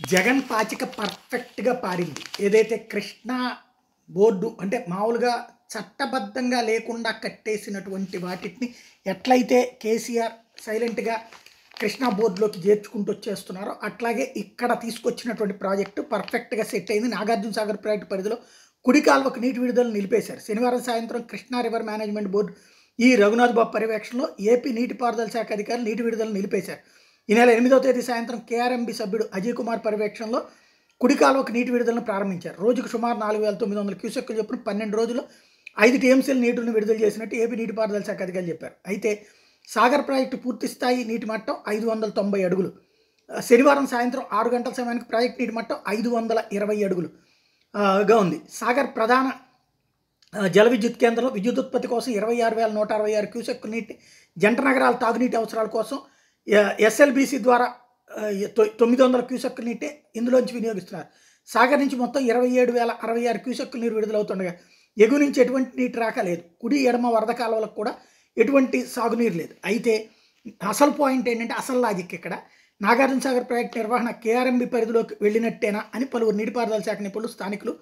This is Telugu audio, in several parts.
జగన్ పాచిక పర్ఫెక్ట్‌గా పారింది. ఏదైతే కృష్ణా బోర్డు అంటే మామూలుగా చట్టబద్ధంగా లేకుండా కట్టేసినటువంటి వాటిని ఎట్లయితే కేసీఆర్ సైలెంట్‌గా కృష్ణా బోర్డులోకి చేర్చుకుంటూ వచ్చేస్తున్నారో, అట్లాగే ఇక్కడ తీసుకొచ్చినటువంటి ప్రాజెక్టు పర్ఫెక్ట్‌గా సెట్ అయింది. నాగార్జున సాగర్ ప్రాజెక్టు పరిధిలో కుడి కాలువకు నీటి విడుదలను నిలిపేశారు. శనివారం సాయంత్రం Krishna river management board Raghunath Babu పర్యవేక్షణలో ఏపీ నీటిపారుదల శాఖ అధికారులు నీటి విడుదలను నిలిపేశారు. ఈ నెల 8వ తేదీ సాయంత్రం కేఆర్ఎంబీ సభ్యుడు అజయ్ కుమార్ పర్యవేక్షణలో కుడి కాలువకు నీటి విడుదలను ప్రారంభించారు. రోజుకు సుమారు 4,900 క్యూసెక్కులు చొప్పున 12 రోజుల్లో 5 టీఎంసీల నీటిని విడుదల చేసినట్టు ఏపీ నీటిపారుదల శాఖ అధికారులు చెప్పారు. అయితే సాగర్ ప్రాజెక్టు పూర్తి స్థాయి నీటి మట్టం 590 అడుగులు. శనివారం సాయంత్రం 6 గంటల సమయానికి ప్రాజెక్టు నీటి మట్టం 520 అడుగులు గా ఉంది. సాగర్ ప్రధాన జల విద్యుత్ కేంద్రంలో విద్యుత్ ఉత్పత్తి కోసం 26,166 క్యూసెక్కుల నీటి జంట నగరాల తాగునీటి అవసరాల కోసం ఎస్ఎల్బీసీ ద్వారా 900 క్యూసెక్కుల నీటి ఇందులోంచి వినియోగిస్తున్నారు. సాగర్ నుంచి మొత్తం 27,066 క్యూసెక్కుల నీరు విడుదలవుతుండగా ఎగువ నుంచి ఎటువంటి నీటి రాక లేదు. కుడి ఎడమ వరద కాలువలకు కూడా ఎటువంటి సాగునీరు లేదు. అయితే అసలు పాయింట్ ఏంటంటే, అసలు లాజిక్ ఇక్కడ నాగార్జున సాగర్ ప్రాజెక్టు నిర్వహణ కేఆర్ఎంబీ పరిధిలోకి వెళ్ళినట్టేనా అని పలువురు నీటిపారుదల శాఖ నిపుణులు స్థానికులు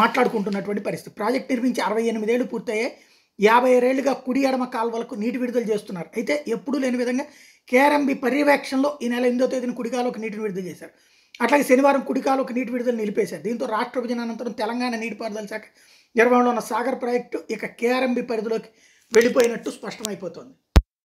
మాట్లాడుకుంటున్నటువంటి పరిస్థితి. ప్రాజెక్టు నిర్మించి 68 ఏళ్లు పూర్తయ్యాయి. 56 ఏళ్లుగా కుడి ఎడమ కాలువలకు నీటి విడుదల చేస్తున్నారు. అయితే ఎప్పుడూ లేని విధంగా కేఆర్ఎంబీ పర్యవేక్షణలో ఈ నెల 8వ తేదీన కుడి కాలువకు నీటిని విడుదల చేశారు. అట్లాగే శనివారం కుడి కాలువకు నీటి విడుదల నిలిపేశారు. దీంతో రాష్ట్ర విభజన అనంతరం తెలంగాణ నీటిపారుదల శాఖ నిర్వహణలో ఉన్న సాగర్ ప్రాజెక్టు ఇక కేఆర్ఎంబీ పరిధిలోకి వెళ్ళిపోయినట్టు స్పష్టమైపోతోంది.